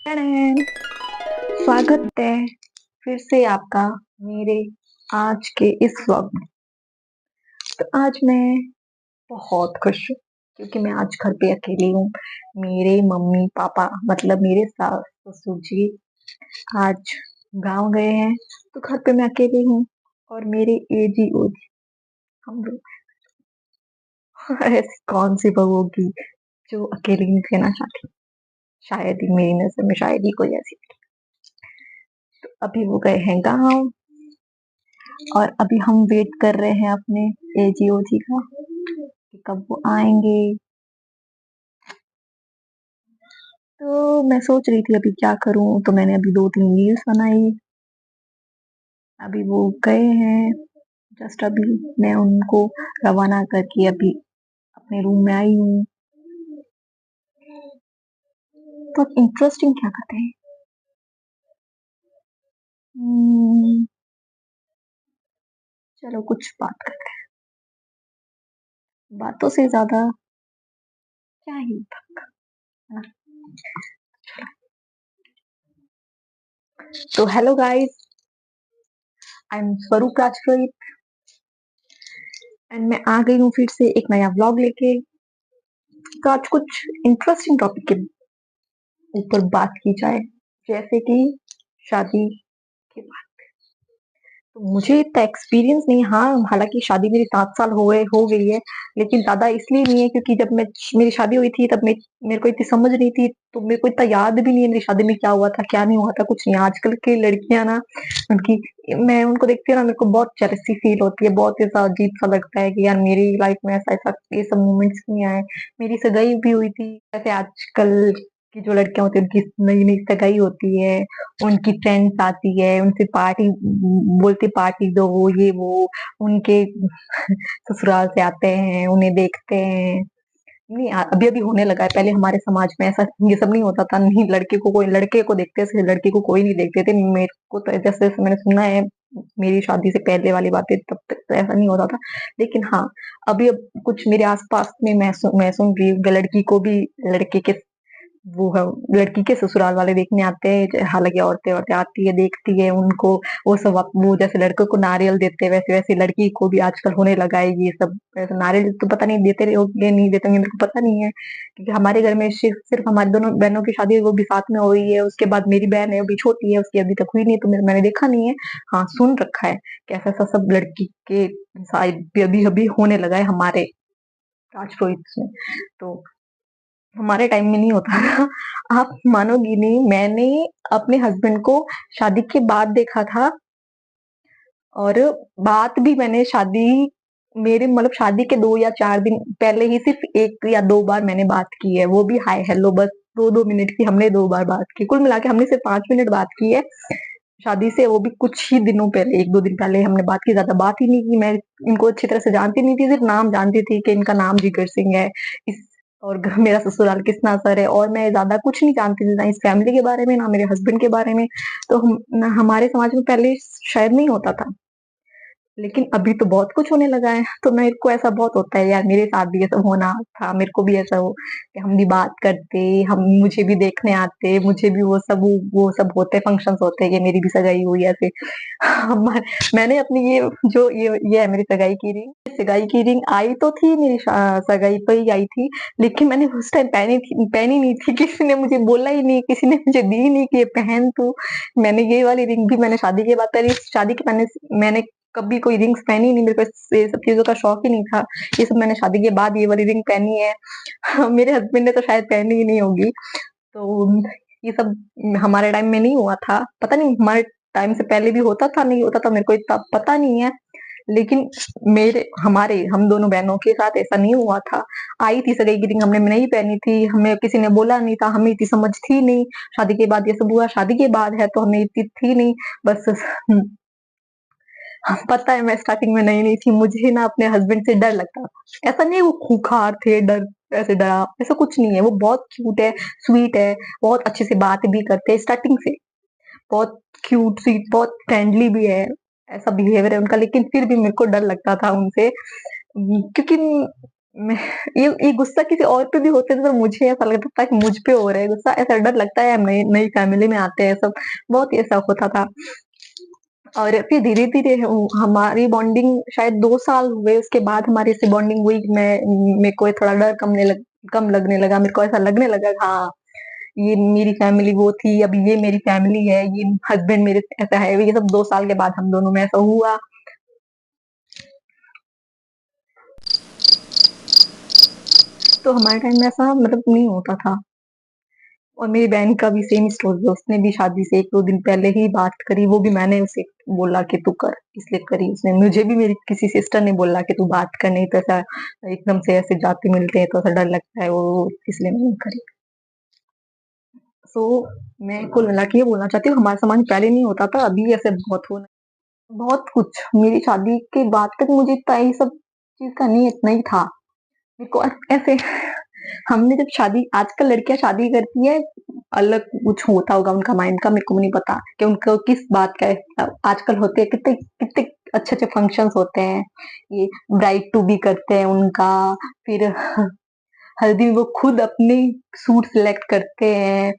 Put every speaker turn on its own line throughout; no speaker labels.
टडैन! स्वागत है फिर से आपका मेरे आज के इस व्लॉग में। तो आज मैं बहुत खुश हूँ क्योंकि मैं आज घर पे अकेली हूँ। मेरे मम्मी-पापा मतलब मेरे सास-ससुर जी आज गाँव गए हैं, तो घर पे मैं अकेली हूँ और मेरे एजी-ओजी हम लोग। ऐसी कौन-सी बहू होगी जो अकेली नहीं रहना चाहती? शायद ही मेरी नज़र में शायद ही कोई ऐसी। तो अभी वो गए हैं गाँव और अभी हम वेट कर रहे हैं अपने एजी-ओजी का कि कब वो आएँगे। तो मैं सोच रही थी अभी क्या करूँ, तो मैंने अभी 2-3 रील्स बनाई। अभी वो गए हैं, जस्ट अभी मैं उनको रवाना करके अभी अपने रूम में आई हूँ। तो इंटरेस्टिंग क्या करते हैं? चलो कुछ बात करते हैं। बातों से ज़्यादा क्या ही होता है ना? तो हेलो गाइस, आई एम स्वरूप राजपूत एंड मैं आ गई हूँ फिर से एक नया व्लॉग लेके। तो आज कुछ इंटरेस्टिंग टॉपिक के ऊपर बात की जाए, जैसे कि शादी के बाद। तो मुझे इतना एक्सपीरियंस नहीं, हाँ, हालाँकि शादी मेरी 7 साल हो गई है, लेकिन ज़्यादा इसलिए नहीं है क्योंकि जब मेरी शादी हुई थी तब मेरे को इतनी समझ नहीं थी, तो मेरे को इतना याद भी नहीं है मेरी शादी में क्या हुआ था, क्या नहीं हुआ था, कुछ नहीं। आजकल की लड़कियाँ ना उनकी मैं उनको देखती हूँ ना, मेरे को बहुत जेलसी फील होती है, बहुत ऐसा अजीब-सा लगता है कि यार मेरी लाइफ में ऐसा-ऐसा ये सब मोमेंट्स नहीं आए। मेरी सगाई भी हुई थी, वैसे आजकल की जो लड़कियाँ होती हैं उनकी नई-नई सगाई होती है, उनकी फ्रेंड्स आती है, उनसे पार्टी बोलती पार्टी दो, ये वो, उनके ससुराल से आते हैं, उन्हें देखते हैं। नहीं, अभी-अभी होने लगा है, पहले हमारे समाज में ऐसा ये सब नहीं होता था, नहीं लड़के को देखते थे, लड़की को कोई नहीं देखते थे। मेरे को तो जैसे-जैसे मैंने सुना है, मेरी शादी से पहले वाली बातें, तब तक तो ऐसा नहीं होता था। लेकिन हाँ, अभी अब कुछ मेरे आस-पास में मैं सुन रही हूँ, लड़की को भी लड़के के वो है, लड़की के ससुराल वाले देखने आते हैं, हालाँकि औरतें-वोरतें आती है, देखती है उनको, वो सब वो जैसे लड़कों को नारियल देते हैं, वैसे-वैसे लड़की को भी आजकल होने लगा है ये सब। वैसे नारियल तो पता नहीं देते होंगे, नहीं देते होंगे, मेरे को पता नहीं है, क्योंकि हमारे घर में सिर्फ हमारी दोनों बहनों की शादी वो भी साथ में हुई है, उसके बाद मेरी बहन है, वो भी छोटी है, उसकी अभी तक हुई नहीं है, तो मैंने देखा नहीं है। हाँ, सुन रखा है कि ऐसा-ऐसा सब लड़की के साइड पे अभी-अभी होने लगा है हमारे राजपुरोहित में। तो हमारे टाइम में नहीं होता था। आप मानोगी नहीं, मैंने अपने हस्बैंड को शादी के बाद देखा था और बात भी मैंने मेरे मतलब शादी के 2 या 4 दिन पहले ही सिर्फ़ 1 या 2 बार मैंने बात की है, वो भी हाय हेलो बस 2-2 मिनट की हमने 2 बार बात की। कुल मिला के हमने सिर्फ़ 5 मिनट बात की है शादी से, वो भी कुछ ही दिनों पहले, 1-2 दिन पहले हमने बात की, ज़्यादा बात ही नहीं की। मैं इनको अच्छी तरह से जानती नहीं थी, सिर्फ़ नाम जानती थी कि इनका नाम जिगर सिंह है, इस और मेरा ससुराल किसना सर है, और मैं ज़्यादा कुछ नहीं जानती थी, ना इस फैमिली के बारे में, ना मेरे हस्बैंड के बारे में। तो ना हमारे समाज में पहले शायद नहीं होता था। लेकिन अभी तो बहुत कुछ होने लगा है, तो मेरे को ऐसा बहुत होता है यार मेरे साथ भी ये सब होना था, मेरे को भी ऐसा हो कि हम भी बात करते, हम मुझे भी देखने आते, मुझे भी वो सब होते फंक्शंस होते हैं कि मेरी भी सगाई हुई ऐसे। हमारे मैंने अपनी ये है मेरी सगाई की रिंग आई तो थी मेरी सगाई पे ही आई थी, लेकिन मैंने उस टाइम पहनी नहीं थी, किसी ने मुझे बोला ही नहीं, किसी ने मुझे दी नहीं कि ये पहन तू। मैंने ये वाली रिंग भी मैंने शादी के बाद पहनी, शादी के मैंने कभी कोई रिंग्स पहनी नहीं, मेरे को ये सब चीज़ों का शौक ही नहीं था। ये सब मैंने शादी के बाद ये वाली रिंग पहनी है। मेरे हस्बैंड ने तो शायद पहनी ही नहीं होगी। तो ये सब हमारे टाइम में नहीं हुआ था। पता नहीं हमारे टाइम से पहले भी होता था, नहीं होता था, मेरे को इतना पता नहीं है। लेकिन हम दोनों बहनों के साथ ऐसा नहीं हुआ था। आई थी सगाई की रिंग, हमने नहीं पहनी थी, हमें किसी ने बोला नहीं था, हमें इतनी समझ थी नहीं। शादी के बाद ये सब हुआ, शादी के बाद है तो हमें इतनी थी नहीं। बस हाँ, पता है मैं स्टार्टिंग में नई-नई थी, मुझे ना अपने हस्बैंड से डर लगता था। ऐसा नहीं है वो खूंखार थे, ऐसे डरा, ऐसा कुछ नहीं है, वो बहुत क्यूट है, स्वीट है, बहुत अच्छे से बात भी करते हैं स्टार्टिंग से। बहुत क्यूट, स्वीट, बहुत फ्रेंडली भी है, ऐसा बिहेवियर है उनका, लेकिन फिर भी मेरे को डर लगता था उनसे। क्योंकि मैं ये गुस्सा किसी और पे भी होते तो मुझे ऐसा लगता था कि मुझ पे हो रहा है गुस्सा, ऐसा डर लगता है हम नई नई फैमिली में आते हैं सब, बहुत ही ऐसा होता था। और फिर धीरे-धीरे हमारी बॉन्डिंग शायद 2 साल हुए, उसके बाद हमारी ऐसी बॉन्डिंग हुई कि मेरे को थोड़ा डर कम लगने लगा, मेरे को ऐसा लगने लगा हाँ, ये मेरी फैमिली वो थी, अब ये मेरी फैमिली है, ये हस्बैंड मेरे ऐसा है, ये सब 2 साल के बाद हम दोनों में ऐसा हुआ। तो हमारे टाइम में ऐसा मतलब नहीं होता था। और मेरी बहन का भी सेम स्टोरी है, उसने भी शादी से 1-2 दिन पहले ही बात करी, वो भी मैंने उसे बोला कि तू कर, इसलिए करी उसने। मुझे भी मेरी किसी सिस्टर ने बोला कि तू बात कर, नहीं तो ऐसा एकदम से ऐसे जाते मिलते हैं तो ऐसा डर लगता है, वो इसलिए मैंने करी। सो मैं कुल मिला के ये बोलना चाहती हूँ, हमारे समाज में पहले नहीं होता था, अभी ऐसे बहुत कुछ। मेरी शादी के बाद तक मुझे इतना ये सब चीज़ का नहीं इतना ही था। मेरे को ऐसे हमने जब शादी आजकल लड़कियाँ शादी करती है, अलग कुछ होता होगा उनका माइंड का, मेरे को नहीं पता कि उनको किस बात का है। आजकल होते हैं कितने कितने अच्छे-अच्छे फंक्शंस होते हैं। ये ब्राइड टू बी करते हैं उनका, फिर हल्दी में वो खुद अपनी सूट सिलेक्ट करते हैं,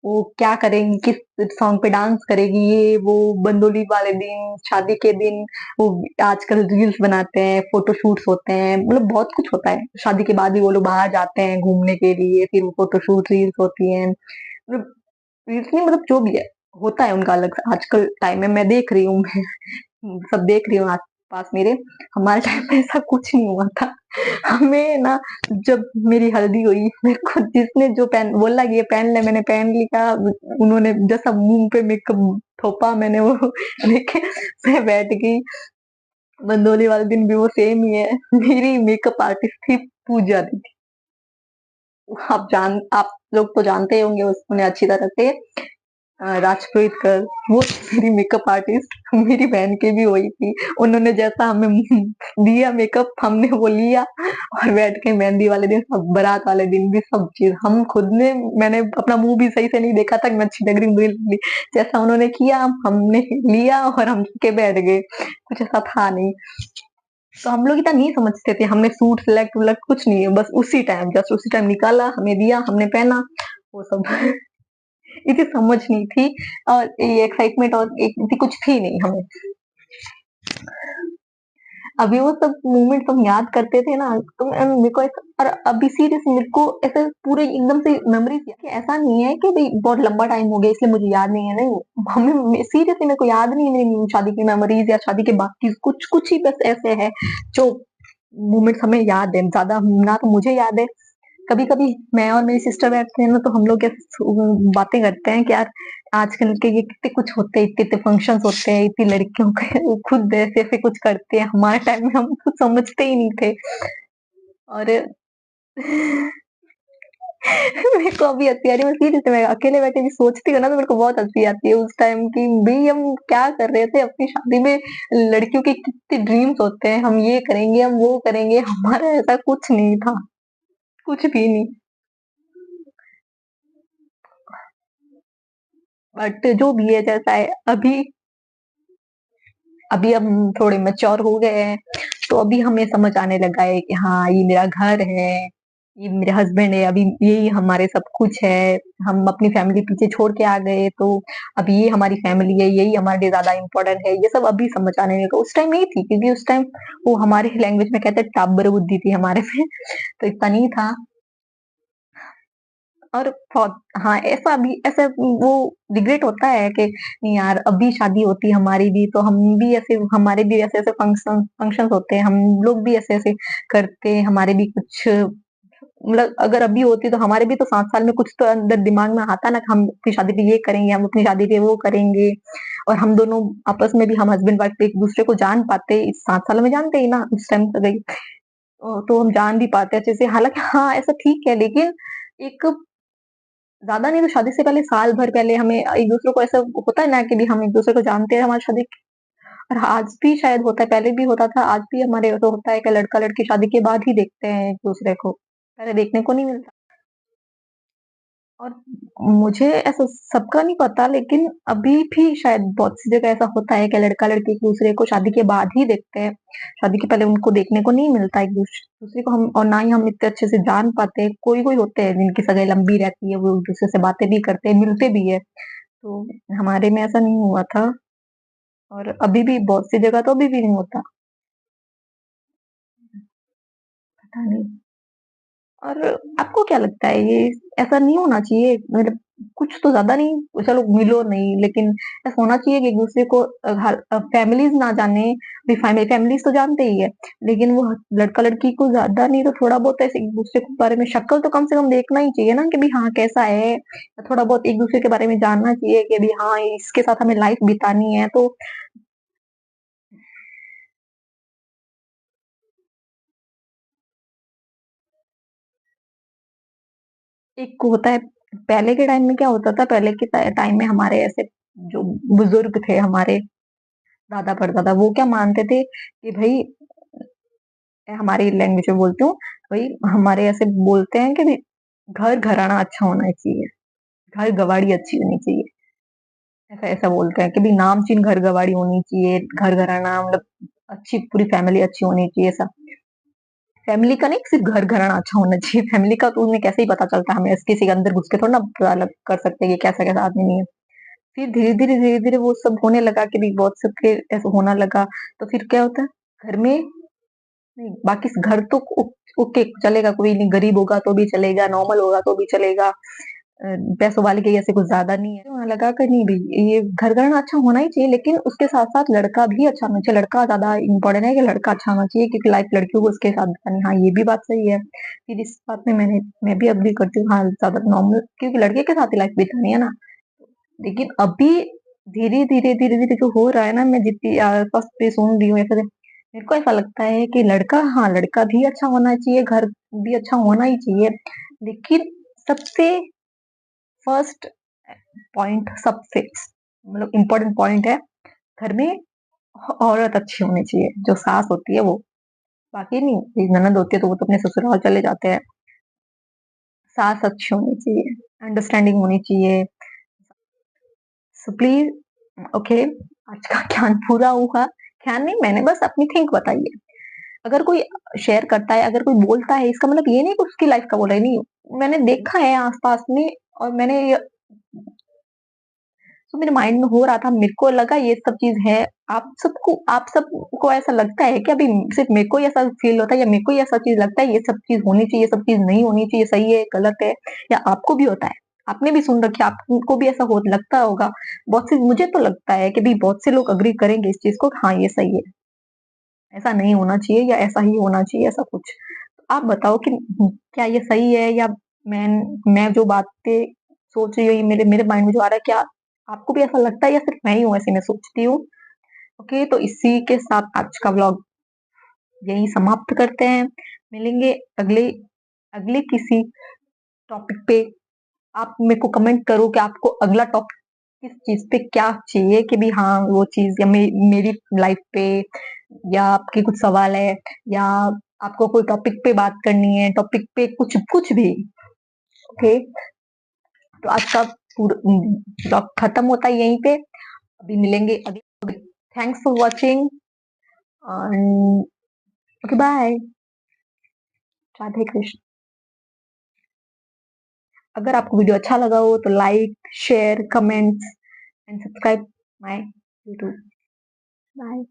वो क्या करेंगी, किस सॉन्ग पे डांस करेगी, ये वो बंदोली वाले दिन, शादी के दिन, वो आजकल रील्स बनाते हैं, फोटोशूट्स होते हैं, मतलब बहुत कुछ होता है। शादी के बाद भी वो लोग बाहर जाते हैं घूमने के लिए, फिर वो फोटोशूट रील्स होती हैं, मतलब रील्स नहीं मतलब जो भी है, होता है उनका अलग आजकल टाइम में मैं देख रही हूँ मैं सब देख रही हूँ आस-पास मेरे, हमारे टाइम में ऐसा कुछ नहीं हुआ था। हमें ना जब मेरी हल्दी हुई मेरे को जिसने जो पहन बोला कि ये पहन ले मैंने पहन लिया उन्होंने जैसा मुंह पे मेकअप थोपा मैंने वो लेके मैं बैठ गई बंदोली वाले दिन भी वो सेम ही है मेरी मेकअप आर्टिस्ट थी पूजा दीदी आप लोग तो जानते ही होंगे उन्हें अच्छी तरह से राजप्रीत कर वो मेरी मेकअप आर्टिस्ट मेरी बहन की भी वही थी उन्होंने जैसा हमें दिया मेकअप हमने वो लिया और बैठ के मेहंदी वाले दिन सब बारात वाले दिन भी सब चीज हम खुद ने मैंने अपना मुंह भी सही से नहीं देखा था कि मैं अच्छी लग रही बुरी लग रही जैसा उन्होंने किया हमने लिया और हम के बैठ गए कुछ ऐसा था नहीं तो हम लोग इतना नहीं समझते थे हमने सूट सिलेक्ट विलेक्ट कुछ नहीं है बस उसी टाइम जस्ट उसी टाइम निकाला हमें दिया हमने पहना वो सब इतनी समझ नहीं थी और ये एक्साइटमेंट और इतनी कुछ थी नहीं हमें अभी वो सब मोमेंट हम याद करते थे ना तो मेरे को और अभी सीरियस मेरे को ऐसे पूरे एकदम से मेमोरी कि ऐसा नहीं है कि भाई बहुत लंबा टाइम हो गया इसलिए मुझे याद नहीं है नहीं हमें सीरियसली मेरे को याद नहीं है मेरी शादी की मेमोरीज या शादी के बाकी कुछ कुछ ही बस ऐसे है जो मोमेंट्स हमें याद है ज्यादा ना तो मुझे याद है कभी कभी मैं और मेरी सिस्टर बैठते हैं ना तो हम लोग ऐसे बातें करते हैं कि यार आजकल के ये कितने कुछ होते हैं इतने इतने फंक्शंस होते हैं इतनी लड़कियों के वो खुद ऐसे ऐसे कुछ करते हैं हमारे टाइम में हम कुछ समझते ही नहीं थे और मेरे को अभी हंसी आ रही है मैं सीरियसली मैं अकेले बैठे भी सोचती हूँ ना तो मेरे को बहुत हंसी आती है उस टाइम की भाई हम क्या कर रहे थे अपनी शादी में लड़कियों के कितने ड्रीम्स होते हैं हम ये करेंगे हम वो करेंगे हमारा ऐसा कुछ नहीं था कुछ भी नहीं बट जो भी है जैसा है अभी अभी हम थोड़े मैच्योर हो गए हैं तो अभी हमें समझ आने लगा है कि हाँ ये मेरा घर है ये मेरे हस्बैंड है अभी यही हमारे सब कुछ है हम अपनी फैमिली पीछे छोड़ के आ गए तो अब ये हमारी फैमिली है यही हमारे लिए ज्यादा इम्पोर्टेंट है ये सब अभी समझ आने लगा उस टाइम नहीं थी क्योंकि उस टाइम वो हमारे लैंग्वेज में कहते हैं टाबर बुद्धि थी हमारे में तो इतना नहीं था और बहुत हाँ ऐसा भी ऐसा वो रिग्रेट होता है कि नहीं यार अभी शादी होती हमारी भी तो हम भी ऐसे हमारे भी ऐसे ऐसे फंक्शंस होते हैं हम लोग भी ऐसे ऐसे करते हमारे भी कुछ मतलब अगर अभी होती तो हमारे भी तो 7 साल में कुछ तो अंदर दिमाग में आता ना कि हम अपनी शादी पे ये करेंगे हम अपनी शादी पे वो करेंगे और हम दोनों आपस में भी हम हस्बैंड वाइफ एक दूसरे को जान पाते इस 7 साल में जानते ही ना उस टाइम तक गई तो हम जान भी पाते अच्छे से हालांकि हाँ ऐसा ठीक है लेकिन एक ज़्यादा नहीं तो शादी से पहले साल भर पहले हमें एक-दूसरे को ऐसा होता है ना कि भी हम एक-दूसरे को जानते हैं हमारी शादी और आज भी शायद होता है, पहले भी होता था, आज भी हमारे ऐसा होता है कि लड़का-लड़की शादी के बाद ही देखते हैं एक-दूसरे को। पहले देखने को नहीं मिलता। और मुझे ऐसा सबका नहीं पता, लेकिन अभी भी शायद बहुत सी जगह ऐसा होता है कि लड़का लड़की एक दूसरे को शादी के बाद ही देखते हैं। शादी के पहले उनको देखने को नहीं मिलता एक दूसरे को, हम और ना ही हम इतने अच्छे से जान पाते हैं। कोई कोई होते हैं जिनकी सगाई लंबी रहती है, वो एक दूसरे से बातें भी करते हैं, मिलते भी है। तो हमारे में ऐसा नहीं हुआ था, और अभी भी बहुत सी जगह तो अभी भी नहीं होता। पता नहीं। और आपको क्या लगता है, ये ऐसा नहीं होना चाहिए? मतलब कुछ तो ज्यादा नहीं, चलो मिलो नहीं, लेकिन ऐसा होना चाहिए कि एक दूसरे को फैमिलीज ना जाने। भी फैमिलीज तो जानते ही है, लेकिन वो लड़का लड़की को ज्यादा नहीं तो थोड़ा बहुत ऐसे एक दूसरे के बारे में शक्ल तो कम से कम देखना ही चाहिए ना, कि भी हाँ कैसा है। थोड़ा बहुत एक दूसरे के बारे में जानना चाहिए कि भी हाँ इसके साथ हमें लाइफ बितानी है तो। एक होता है, पहले के टाइम में क्या होता था, पहले के टाइम में हमारे ऐसे जो बुजुर्ग थे, हमारे दादा परदादा, वो क्या मानते थे कि भाई, हमारी लैंग्वेज में बोलती हूँ, भाई हमारे ऐसे बोलते हैं कि भाई घर घराना अच्छा होना चाहिए, घर गवाड़ी अच्छी होनी चाहिए। ऐसा ऐसा बोलते हैं कि भाई नामचीन घर गवाड़ी होनी चाहिए, घर घराना मतलब अच्छी पूरी फैमिली अच्छी होनी चाहिए। ऐसा फैमिली का नहीं, सिर्फ घर घराना अच्छा होना चाहिए। फैमिली का तो उन्हें कैसे ही पता चलता है, हमें किसी के अंदर घुस के थोड़ा ना पता अलग कर सकते हैं कि कैसा कैसा आदमी नहीं है। फिर धीरे धीरे वो सब होने लगा कि भी बहुत सबके ऐसा होना लगा। तो फिर क्या होता है, घर में नहीं, बाकी घर तो ओके चलेगा, कोई नहीं, गरीब होगा तो भी चलेगा, नॉर्मल होगा तो भी चलेगा, पैसों वाले के ऐसे कुछ ज्यादा नहीं है। तो वहां लगा कर नहीं भाई, ये घर घराना अच्छा होना ही चाहिए, लेकिन उसके साथ साथ लड़का भी अच्छा होना चाहिए। लड़का ज्यादा इंपॉर्टेंट है कि लड़का अच्छा होना चाहिए, क्योंकि लाइफ लड़कियों को उसके साथ बितानी। हाँ ये भी बात सही है। फिर इस बात में मैं भी अग्री करती हूँ, हाँ ज्यादा नॉर्मल, क्योंकि लड़के के साथ ही लाइफ बितानी है ना। लेकिन अभी धीरे धीरे जो हो रहा है ना, मैं जितनी फर्स्ट पे सुन रही हूँ ऐसा, मेरे को ऐसा लगता है कि लड़का, हाँ लड़का भी अच्छा होना चाहिए, घर भी अच्छा होना ही चाहिए, लेकिन सबसे फर्स्ट पॉइंट, सबसे मतलब इम्पोर्टेंट पॉइंट है, घर में औरत अच्छी होनी चाहिए, जो सास होती है वो। बाकी नहीं, एक ननद होती है तो वो तो अपने ससुराल चले जाते हैं। सास अच्छी होनी चाहिए, अंडरस्टैंडिंग होनी चाहिए। सो प्लीज, ओके, आज का ज्ञान पूरा हुआ। ज्ञान नहीं, मैंने बस अपनी थिंक बताई है। अगर कोई शेयर करता है, अगर कोई बोलता है, इसका मतलब ये नहीं कि उसकी लाइफ का बोल रहा है, नहीं। मैंने देखा है आसपास में, और मैंने तो मेरे माइंड में हो रहा था, मेरे को लगा ये सब चीज है। आप सबको ऐसा लगता है कि अभी सिर्फ मेरे को ही ऐसा फील होता है, या मेरे को ही ऐसा चीज लगता है ये सब चीज होनी चाहिए, ये सब चीज नहीं होनी चाहिए, सही है गलत है, या आपको भी होता है? आपने भी सुन रखी है, आपको भी ऐसा हो लगता होगा। बहुत से, मुझे तो लगता है कि भी बहुत से लोग अग्री करेंगे इस चीज को कि हाँ ये सही है, ऐसा नहीं होना चाहिए, या ऐसा ही होना चाहिए, ऐसा कुछ। तो आप बताओ कि क्या ये सही है, या मैं जो बातें सोच रही हूँ, ये मेरे मेरे माइंड में जो आ रहा है, क्या आपको भी ऐसा लगता है, या सिर्फ मैं ही हूँ ऐसे मैं सोचती हूँ? ओके, तो इसी के साथ आज का व्लॉग यही समाप्त करते हैं। मिलेंगे अगले अगले किसी टॉपिक पे। आप मेरे को कमेंट करो कि आपको अगला टॉपिक किस चीज पे क्या चाहिए, कि भी हाँ वो चीज, या मेरी लाइफ पे, या आपके कुछ सवाल है, या आपको कोई टॉपिक पे बात करनी है, टॉपिक पे कुछ कुछ भी। ओके, तो आज का पूरा ब्लॉग खत्म होता है यहीं पे। अभी मिलेंगे अगले। Thanks for watching, okay bye. Radhe Krishna. अगर आपको वीडियो अच्छा लगा हो तो like share comments and subscribe my YouTube. Bye.